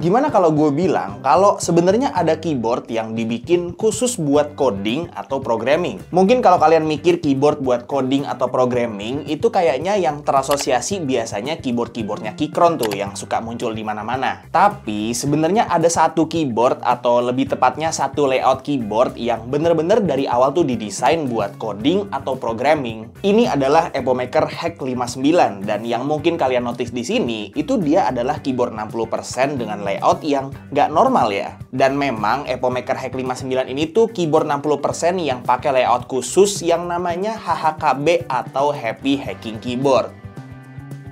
Gimana kalau gue bilang kalau sebenarnya ada keyboard yang dibikin khusus buat coding atau programming? Mungkin kalau kalian mikir keyboard buat coding atau programming, itu kayaknya yang terasosiasi biasanya keyboard-keyboardnya Keychron tuh yang suka muncul di mana-mana. Tapi sebenarnya ada satu keyboard atau lebih tepatnya satu layout keyboard yang bener-bener dari awal tuh didesain buat coding atau programming. Ini adalah Epomaker Hack 59 dan yang mungkin kalian notice di sini itu dia adalah keyboard 60% dengan layout yang nggak normal ya. Dan memang Epomaker Hack 59 ini tuh keyboard 60% yang pakai layout khusus yang namanya HHKB atau Happy Hacking Keyboard.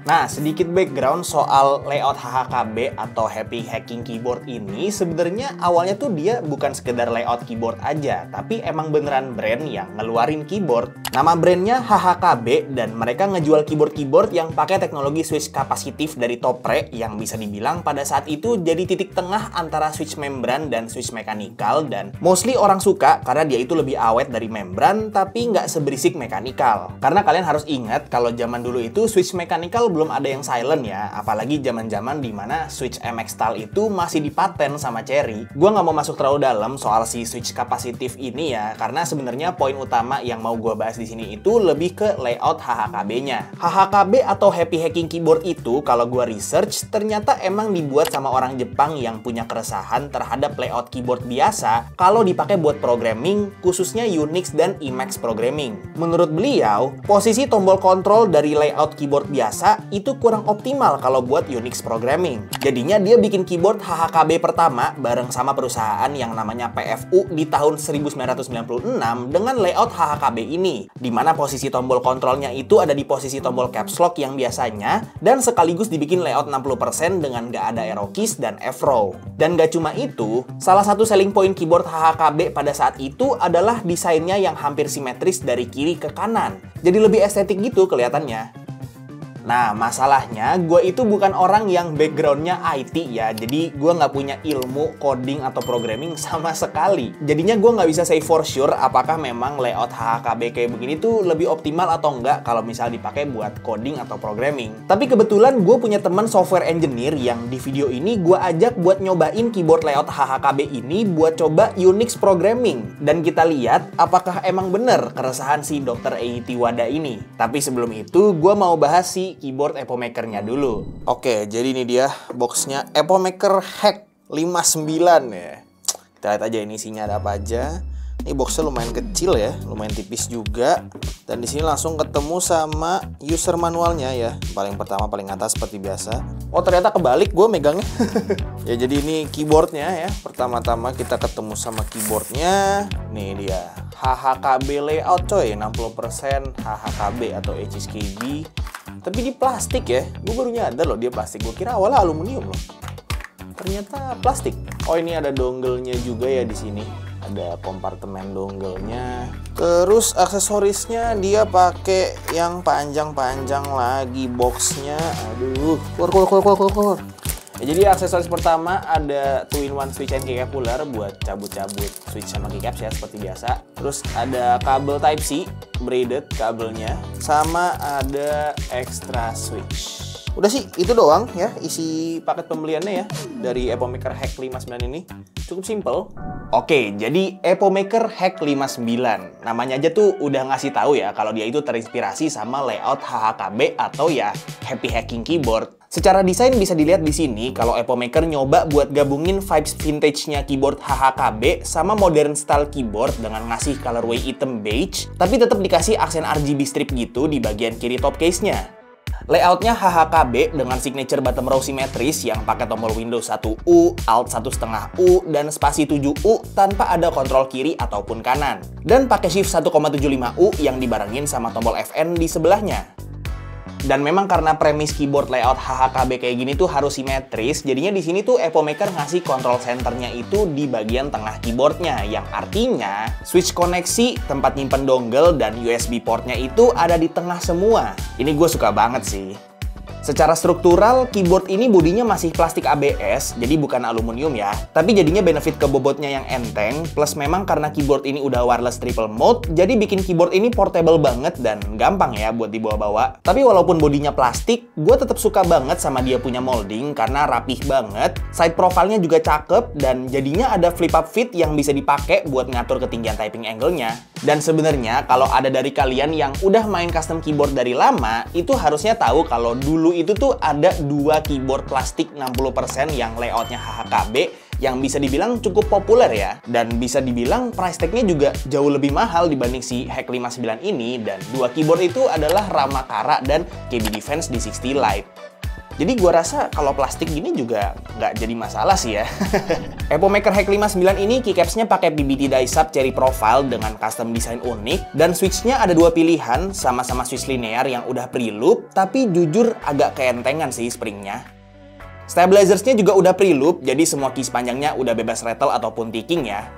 Nah, sedikit background soal layout HHKB atau Happy Hacking Keyboard ini. Sebenarnya awalnya tuh dia bukan sekedar layout keyboard aja, tapi emang beneran brand yang ngeluarin keyboard. Nama brandnya HHKB dan mereka ngejual keyboard-keyboard yang pakai teknologi switch kapasitif dari Topre yang bisa dibilang pada saat itu jadi titik tengah antara switch membran dan switch mekanikal, dan mostly orang suka karena dia itu lebih awet dari membran tapi nggak seberisik mekanikal. Karena kalian harus ingat kalau zaman dulu itu switch mekanikal belum ada yang silent ya, apalagi zaman-zaman dimana switch MX style itu masih dipaten sama Cherry. Gua nggak mau masuk terlalu dalam soal si switch kapasitif ini ya, karena sebenarnya poin utama yang mau gua bahas di sini itu lebih ke layout HHKB-nya. HHKB atau Happy Hacking Keyboard itu kalau gua research ternyata emang dibuat sama orang Jepang yang punya keresahan terhadap layout keyboard biasa kalau dipakai buat programming, khususnya Unix dan Emacs programming. Menurut beliau, posisi tombol kontrol dari layout keyboard biasa itu kurang optimal kalau buat Unix programming. Jadinya dia bikin keyboard HHKB pertama bareng sama perusahaan yang namanya PFU di tahun 1996 dengan layout HHKB ini, di mana posisi tombol kontrolnya itu ada di posisi tombol caps lock yang biasanya, dan sekaligus dibikin layout 60% dengan gak ada arrow keys dan F-row. Dan gak cuma itu, salah satu selling point keyboard HHKB pada saat itu adalah desainnya yang hampir simetris dari kiri ke kanan. Jadi lebih estetik gitu kelihatannya. Nah, masalahnya gue itu bukan orang yang backgroundnya IT ya, jadi gue nggak punya ilmu coding atau programming sama sekali. Jadinya gue nggak bisa say for sure apakah memang layout HHKB kayak begini tuh lebih optimal atau enggak kalau misal dipakai buat coding atau programming. Tapi kebetulan gue punya teman software engineer yang di video ini gue ajak buat nyobain keyboard layout HHKB ini buat coba Unix programming. Dan kita lihat apakah emang bener keresahan si Dr. Eiichi Wada ini. Tapi sebelum itu, gue mau bahas si keyboard Epomaker-nya dulu. Oke, jadi ini dia boxnya Epomaker Hack 59 ya. Kita lihat aja ini isinya ada apa aja. Ini boxnya lumayan kecil ya, lumayan tipis juga. Dan di sini langsung ketemu sama user manualnya ya. Paling pertama paling atas seperti biasa. Oh ternyata kebalik gue megangnya. Ya jadi ini keyboardnya ya. Pertama-tama kita ketemu sama keyboardnya. Nih dia HHKB layout coy, 60% HHKB atau HSKB. Tapi di plastik ya, gue baru nyadar loh dia plastik. Gue kira awalnya aluminium loh, ternyata plastik. Oh ini ada dongle-nya juga ya di sini. Ada kompartemen dongle-nya. Terus aksesorisnya dia pakai yang panjang-panjang lagi boxnya. Aduh, keluar. Ya, jadi aksesoris pertama ada 2-in-1 switch and keycap puller buat cabut-cabut switch sama keycaps ya seperti biasa. Terus ada kabel Type-C, braided kabelnya, sama ada extra switch. Udah sih, itu doang ya isi paket pembeliannya ya dari Epomaker Hack 59 ini. Cukup simple. Oke, jadi Epomaker Hack 59. Namanya aja tuh udah ngasih tahu ya kalau dia itu terinspirasi sama layout HHKB atau ya Happy Hacking Keyboard. Secara desain bisa dilihat di sini kalau Epomaker nyoba buat gabungin vibes vintage-nya keyboard HHKB sama modern style keyboard dengan ngasih colorway hitam beige, tapi tetap dikasih aksen RGB strip gitu di bagian kiri top case-nya. Layoutnya HHKB dengan signature bottom row simetris yang pakai tombol Windows 1U, Alt 1,5U, dan spasi 7U tanpa ada kontrol kiri ataupun kanan. Dan pakai shift 1,75U yang dibarengin sama tombol FN di sebelahnya. Dan memang karena premis keyboard layout HHKB kayak gini tuh harus simetris, jadinya di sini tuh Epomaker ngasih control centernya itu di bagian tengah keyboardnya, yang artinya switch koneksi, tempat nyimpen dongle, dan USB portnya itu ada di tengah semua. Ini gue suka banget sih. Secara struktural, keyboard ini bodinya masih plastik ABS, jadi bukan aluminium ya. Tapi jadinya benefit ke bobotnya yang enteng, plus memang karena keyboard ini udah wireless triple mode, jadi bikin keyboard ini portable banget dan gampang ya buat dibawa-bawa. Tapi walaupun bodinya plastik, gue tetap suka banget sama dia punya molding karena rapih banget. Side profile-nya juga cakep dan jadinya ada flip up fit yang bisa dipakai buat ngatur ketinggian typing angle-nya. Dan sebenarnya kalau ada dari kalian yang udah main custom keyboard dari lama, itu harusnya tahu kalau dulu itu tuh ada dua keyboard plastik 60% yang layoutnya HHKB yang bisa dibilang cukup populer ya. Dan bisa dibilang price tag-nya juga jauh lebih mahal dibanding si Hack 59 ini. Dan dua keyboard itu adalah Ramakara dan KB Defense D60 Lite. Jadi gua rasa kalau plastik gini juga nggak jadi masalah sih ya. Epomaker Hack 59 ini keycaps-nya pakai PBT die sub cherry profile dengan custom design unik. Dan switch-nya ada dua pilihan, sama-sama switch linear yang udah pre-loop, tapi jujur agak keentengan sih spring-nya. Stabilizers-nya juga udah pre-loop, jadi semua key sepanjangnya udah bebas rattle ataupun ticking ya.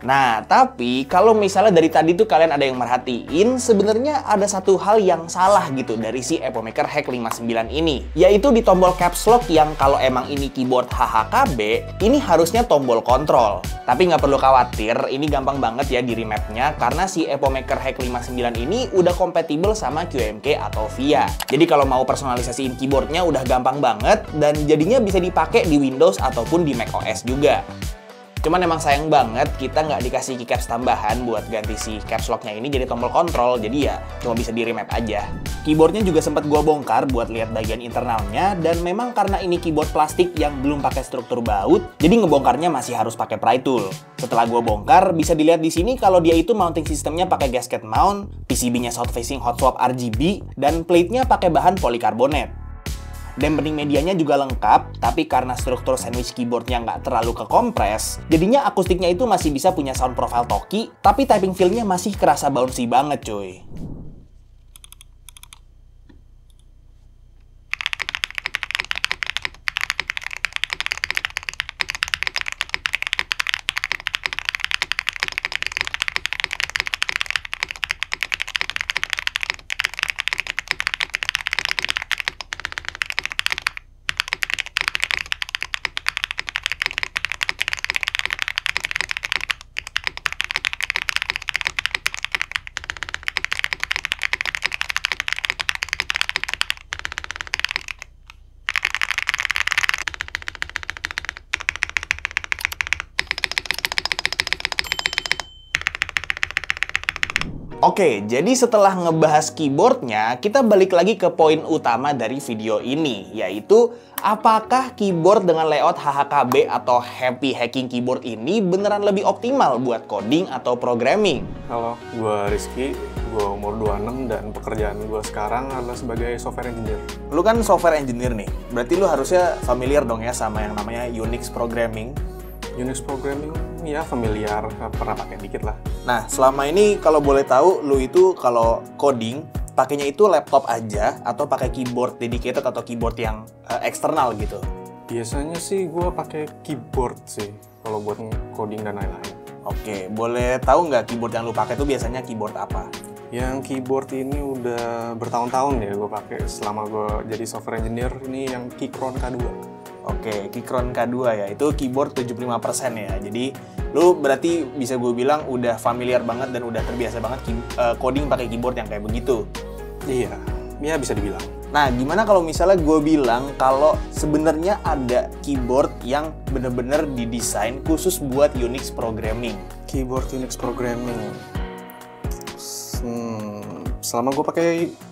Nah, tapi kalau misalnya dari tadi tuh kalian ada yang merhatiin, sebenarnya ada satu hal yang salah gitu dari si Epomaker Hack 59 ini. Yaitu di tombol caps lock yang kalau emang ini keyboard HHKB, ini harusnya tombol kontrol. Tapi nggak perlu khawatir, ini gampang banget ya di remapnya, karena si Epomaker Hack 59 ini udah kompatibel sama QMK atau VIA. Jadi kalau mau personalisasiin keyboardnya udah gampang banget, dan jadinya bisa dipakai di Windows ataupun di macOS juga. Cuman emang sayang banget kita nggak dikasih keycaps tambahan buat ganti si caps lock-nya ini jadi tombol kontrol, jadi ya cuma bisa di remap aja. Keyboardnya juga sempat gua bongkar buat lihat bagian internalnya, dan memang karena ini keyboard plastik yang belum pakai struktur baut, jadi ngebongkarnya masih harus pakai pry tool. Setelah gua bongkar, bisa dilihat di sini kalau dia itu mounting sistemnya pakai gasket mount, PCB-nya south facing hot swap RGB, dan plate-nya pakai bahan polikarbonat. Dampening medianya juga lengkap, tapi karena struktur sandwich keyboardnya nggak terlalu kekompres, jadinya akustiknya itu masih bisa punya sound profile talky, tapi typing feel-nya masih kerasa bouncy banget cuy. Oke, jadi setelah ngebahas keyboardnya, kita balik lagi ke poin utama dari video ini, yaitu apakah keyboard dengan layout HHKB atau Happy Hacking Keyboard ini beneran lebih optimal buat coding atau programming? Halo, gue Rizky, gue umur 26 dan pekerjaan gue sekarang adalah sebagai software engineer. Lu kan software engineer nih, berarti lu harusnya familiar dong ya sama yang namanya Unix programming. Unix programming, ya familiar, pernah pakai dikit lah. Nah, selama ini kalau boleh tahu, lu itu kalau coding, pakainya itu laptop aja atau pakai keyboard dedicated atau keyboard yang eksternal gitu? Biasanya sih gue pakai keyboard sih, kalau buat coding dan lain-lain. Oke, boleh tahu nggak keyboard yang lu pakai itu biasanya keyboard apa? Yang keyboard ini udah bertahun-tahun ya gue pakai selama gue jadi software engineer, ini yang Keychron K2. Oke, Keychron K2 ya, itu keyboard 75% ya. Jadi, lu berarti bisa gue bilang udah familiar banget dan udah terbiasa banget coding pakai keyboard yang kayak begitu. Iya, ya bisa dibilang. Nah, gimana kalau misalnya gue bilang kalau sebenarnya ada keyboard yang bener-bener didesain khusus buat Unix programming? Keyboard Unix programming. Selama gue pakai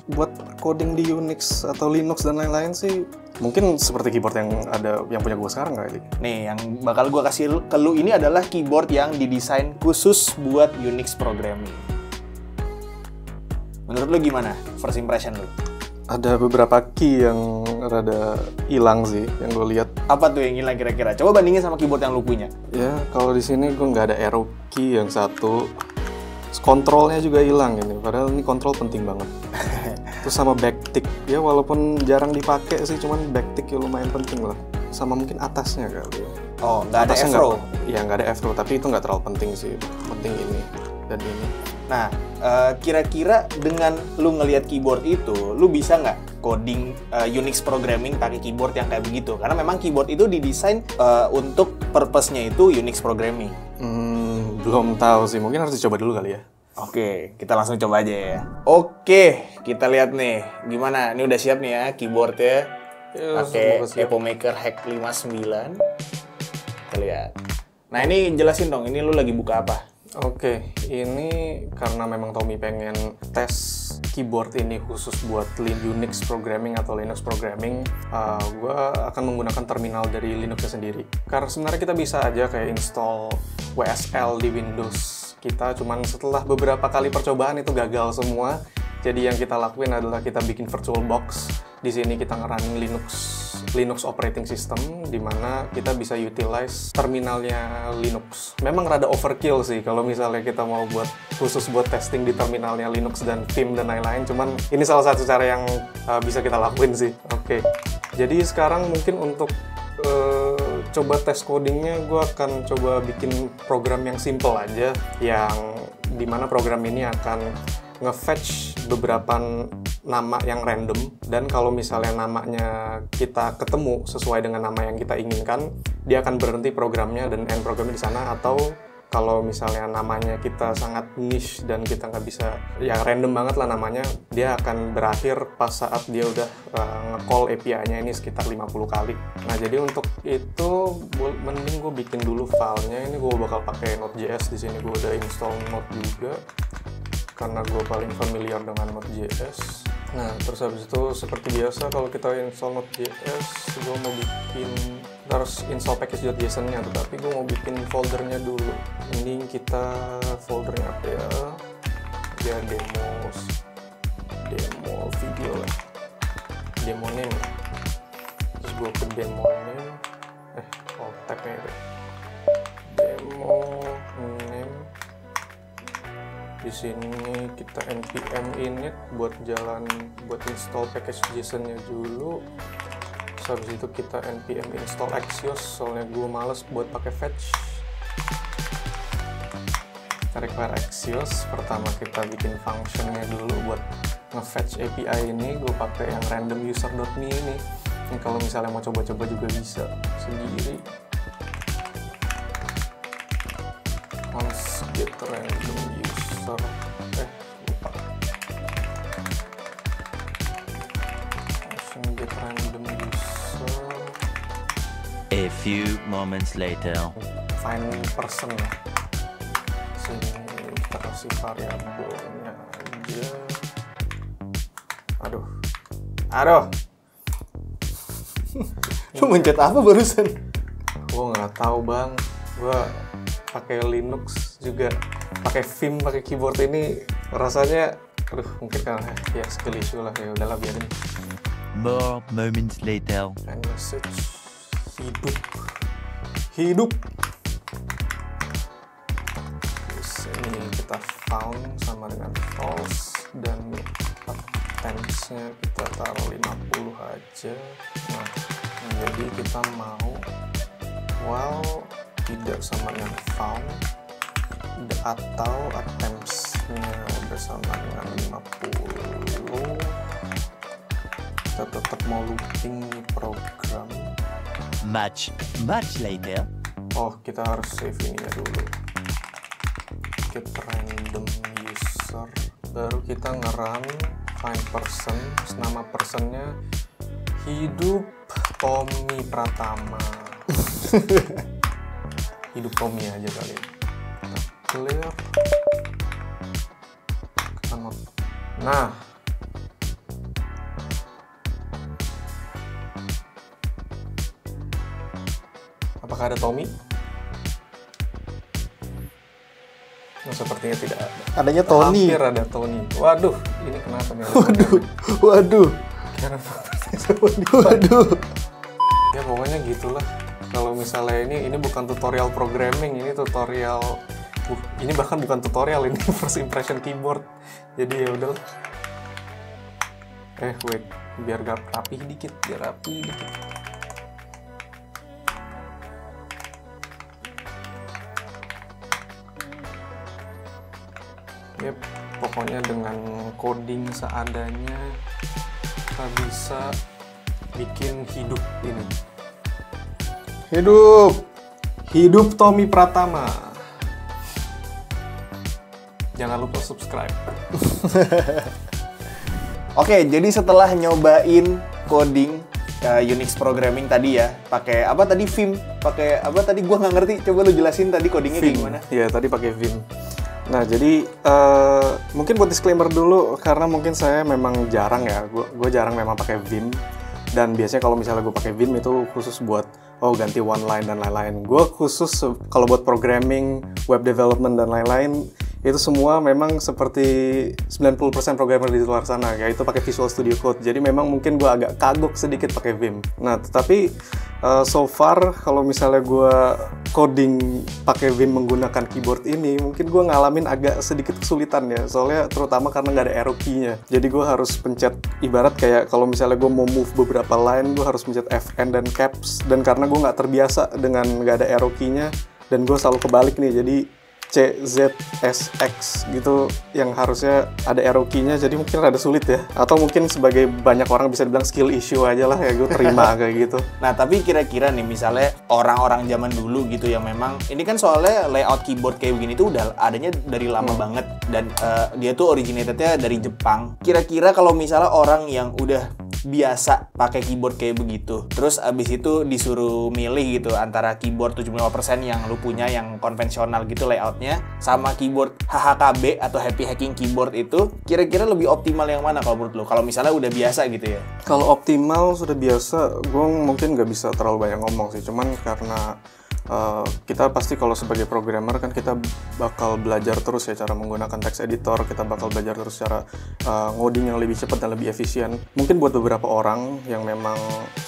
buat coding di Unix atau Linux dan lain-lain sih, mungkin seperti keyboard yang punya gue sekarang kali. Nih, yang bakal gue kasih ke lu ini adalah keyboard yang didesain khusus buat Unix programming. Menurut lu gimana first impression lu? Ada beberapa key yang rada hilang sih, yang gue lihat. Apa tuh yang hilang kira-kira? Coba bandingin sama keyboard yang lu punya. Ya, kalau di sini gue nggak ada arrow key yang satu. Kontrolnya juga hilang ini, padahal ini kontrol penting banget. Terus sama backtick, ya walaupun jarang dipakai sih, cuman backtick ya lumayan penting lah. Sama mungkin atasnya kali ya. Oh, nggak ada F-row? Iya, nggak ada F-row, tapi itu nggak terlalu penting sih. Penting ini dan ini. Nah, kira-kira dengan lu ngelihat keyboard itu, lu bisa nggak coding Unix programming pakai keyboard yang kayak begitu? Karena memang keyboard itu didesain untuk purpose-nya itu Unix programming. Belum tahu sih, mungkin harus dicoba dulu kali ya. Oke, kita langsung coba aja ya. Oke, kita lihat nih. Gimana? Ini udah siap nih ya keyboardnya. Pakai Epo Maker Hack 59. Kita lihat. Nah, ini jelasin dong, ini lu lagi buka apa? Oke, ini karena memang Tommy pengen tes keyboard ini khusus buat Unix programming atau Linux programming, gue akan menggunakan terminal dari Linuxnya sendiri. Karena sebenarnya kita bisa aja kayak install WSL di Windows kita, cuman setelah beberapa kali percobaan itu gagal semua. Jadi yang kita lakuin adalah kita bikin VirtualBox. Di sini kita ngerunning Linux operating system, di mana kita bisa utilize terminalnya Linux. Memang rada overkill sih kalau misalnya kita mau buat khusus buat testing di terminalnya Linux dan Vim dan lain-lain. Cuman ini salah satu cara yang bisa kita lakuin sih. Oke. Jadi sekarang mungkin untuk coba tes codingnya, gue akan coba bikin program yang simple aja, yang dimana program ini akan nge-fetch beberapa nama yang random, dan kalau misalnya namanya kita ketemu sesuai dengan nama yang kita inginkan, dia akan berhenti programnya dan end programnya di sana. Atau kalau misalnya namanya kita sangat niche dan kita nggak bisa, ya random banget lah namanya, dia akan berakhir pas saat dia udah nge-call API-nya ini sekitar 50 kali. Nah, jadi untuk itu mending gue bikin dulu filenya. Ini gue bakal pakai Node.js. Di sini gue udah install Node juga karena gue paling familiar dengan Node.js. Nah, terus habis itu seperti biasa kalau kita install Node.js, gue mau bikin, harus install package.json-nya, tetapi gue mau bikin foldernya dulu. Ini kita foldernya apa ya? Ya demo video lah, demo name. Terus gue ke demo name, tag-nya itu demo name. Di sini kita npm init buat install package JSON-nya dulu. Terus habis itu kita npm install Axios, soalnya gue males buat pakai fetch. Kita require Axios. Pertama kita bikin functionnya dulu buat nge-fetch API ini. Gue pakai yang random user.me ini. Ini kalau misalnya mau coba-coba juga bisa sendiri. Once get random user, lupa. Langsung get random user. A few moments later. Find person lah. Sini kita kasih variabelnya aja. Aduh. Lu mencet apa barusan? Gue nggak tahu bang. Gue pakai Linux juga, pakai Vim, pakai keyboard ini rasanya, mungkin karena ya skill issue lah, ya udahlah biarin. More moments later. And message hidup. Terus ini kita found sama dengan false, dan attempts-nya kita taruh 50 aja. Nah, jadi kita mau tidak sama dengan found, atau attempts-nya bersama dengan 50. Kita tetap mau looping program. Much later. Kita harus save ininya dulu. Get random user, baru kita nge-run find person. Nama personnya hidup Tommy Pratama. Hidup Tommy aja kali. Clear. Nah, apakah ada Tommy? Nah, sepertinya tidak ada. Adanya Tony. Hampir ada Tony. Waduh, ini kenapa nih? Waduh. Ya pokoknya gitulah. Kalau misalnya ini bukan tutorial programming, ini ini bahkan bukan tutorial, ini first impression keyboard. Jadi ya udah. Wait, biar rapi dikit. Ya, pokoknya dengan coding seadanya kita bisa bikin hidup ini. Hidup Tommy Pratama. Jangan lupa subscribe. Oke, jadi setelah nyobain coding Unix programming tadi ya, pakai apa tadi Vim, pakai apa tadi gua nggak ngerti. Coba lu jelasin tadi codingnya kayak gimana? Iya, tadi pakai Vim. Nah, jadi mungkin buat disclaimer dulu, karena mungkin saya memang jarang ya, gue jarang memang pakai Vim. Dan biasanya kalau misalnya gue pakai Vim itu khusus buat ganti one line dan lain-lain. Gue khusus kalau buat programming, web development dan lain-lain, itu semua memang seperti 90% programmer di luar sana, yaitu pakai Visual Studio Code. Jadi memang mungkin gue agak kagok sedikit pakai Vim. Nah, tetapi so far kalau misalnya gue coding pakai Vim menggunakan keyboard ini, mungkin gue ngalamin agak sedikit kesulitan ya. Soalnya terutama karena nggak ada arrow key-nya. Jadi gue harus pencet, ibarat kayak kalau misalnya gue mau move beberapa line, gue harus pencet Fn dan caps. Dan karena gue nggak terbiasa dengan nggak ada arrow key-nya, dan gue selalu kebalik nih, jadi C, Z, S, X gitu yang harusnya ada arrow key-nya, jadi mungkin rada sulit ya. Atau mungkin sebagai banyak orang bisa dibilang skill issue aja lah ya, gue terima kayak gitu. Nah, tapi kira-kira nih misalnya orang-orang zaman dulu gitu yang memang, ini kan soalnya layout keyboard kayak begini tuh udah adanya dari lama banget. Dan dia tuh originated-nya dari Jepang. Kira-kira kalau misalnya orang yang udah biasa pakai keyboard kayak begitu, terus abis itu disuruh milih gitu antara keyboard 75% yang lu punya yang konvensional gitu layoutnya, sama keyboard HHKB atau Happy Hacking Keyboard itu, kira-kira lebih optimal yang mana kalau menurut lu? Kalau misalnya udah biasa gitu ya? Kalau optimal sudah biasa, gue mungkin nggak bisa terlalu banyak ngomong sih, cuman karena kita pasti kalau sebagai programmer kan kita bakal belajar terus ya cara menggunakan text editor, kita bakal belajar terus cara ngoding yang lebih cepat dan lebih efisien. Mungkin buat beberapa orang yang memang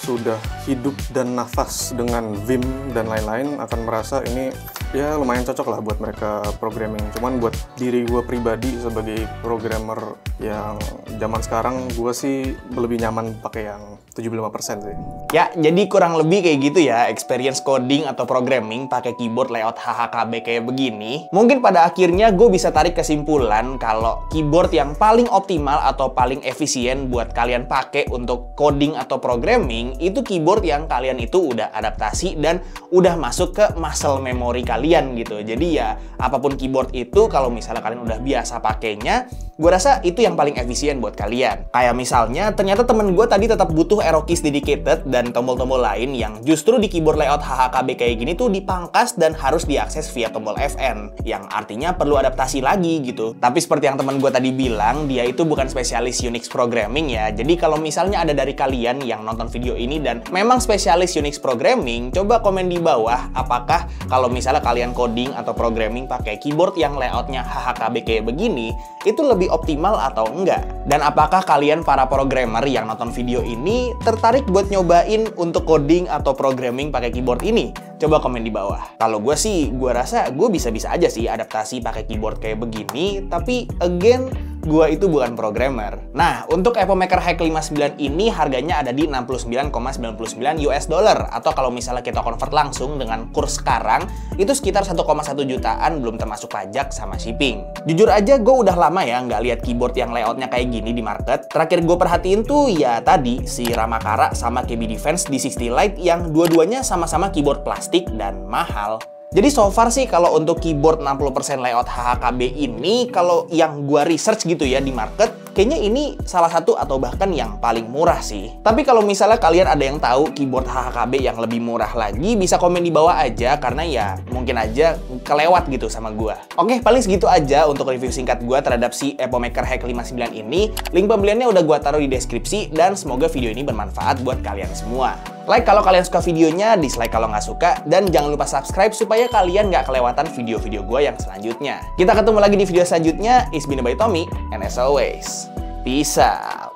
sudah hidup dan nafas dengan Vim dan lain-lain akan merasa ini ya lumayan cocok lah buat mereka programming. Cuman buat diri gue pribadi sebagai programmer yang zaman sekarang, gue sih lebih nyaman pakai yang 75% sih. Ya, jadi kurang lebih kayak gitu ya experience coding atau programming pakai keyboard layout HHKB kayak begini. Mungkin pada akhirnya gue bisa tarik kesimpulan kalau keyboard yang paling optimal atau paling efisien buat kalian pakai untuk coding atau programming itu keyboard yang kalian itu udah adaptasi dan udah masuk ke muscle memory kalian gitu. Jadi ya apapun keyboard itu kalau misalnya kalian udah biasa pakainya, gue rasa itu yang paling efisien buat kalian. Kayak misalnya ternyata temen gue tadi tetap butuh arrow keys dedicated dan tombol-tombol lain yang justru di keyboard layout HHKB kayak gini tuh dipangkas dan harus diakses via tombol Fn, yang artinya perlu adaptasi lagi gitu. Tapi seperti yang temen gue tadi bilang, dia itu bukan spesialis Unix programming ya. Jadi kalau misalnya ada dari kalian yang nonton video ini dan memang spesialis Unix programming, coba komen di bawah apakah kalau misalnya kalian coding atau programming pakai keyboard yang layoutnya HHKB kayak begini itu lebih optimal atau enggak. Dan apakah kalian para programmer yang nonton video ini tertarik buat nyobain untuk coding atau programming pakai keyboard ini? Coba komen di bawah. Kalau gue sih, gue rasa gue bisa-bisa aja sih adaptasi pakai keyboard kayak begini, tapi again, gue itu bukan programmer. Nah, untuk Epomaker Hack 59 ini harganya ada di 69,99 US dollar, atau kalau misalnya kita convert langsung dengan kurs sekarang, itu sekitar 1,1 jutaan belum termasuk pajak sama shipping. Jujur aja gue udah lama ya nggak lihat keyboard yang layoutnya kayak gini di market. Terakhir gue perhatiin tuh ya tadi si Ramakara sama KB Defense D60 Lite yang dua-duanya sama-sama keyboard plastik dan mahal. Jadi so far sih kalau untuk keyboard 60% layout HHKB ini, kalau yang gua research gitu ya di market, kayaknya ini salah satu atau bahkan yang paling murah sih. Tapi kalau misalnya kalian ada yang tahu keyboard HHKB yang lebih murah lagi, bisa komen di bawah aja, karena ya mungkin aja kelewat gitu sama gua. Oke, paling segitu aja untuk review singkat gua terhadap si Epomaker Hack 59 ini. Link pembeliannya udah gua taruh di deskripsi, dan semoga video ini bermanfaat buat kalian semua. Like kalau kalian suka videonya, dislike kalau nggak suka, dan jangan lupa subscribe supaya kalian nggak kelewatan video-video gue yang selanjutnya. Kita ketemu lagi di video selanjutnya. It's been by Tommy, and as always, peace out.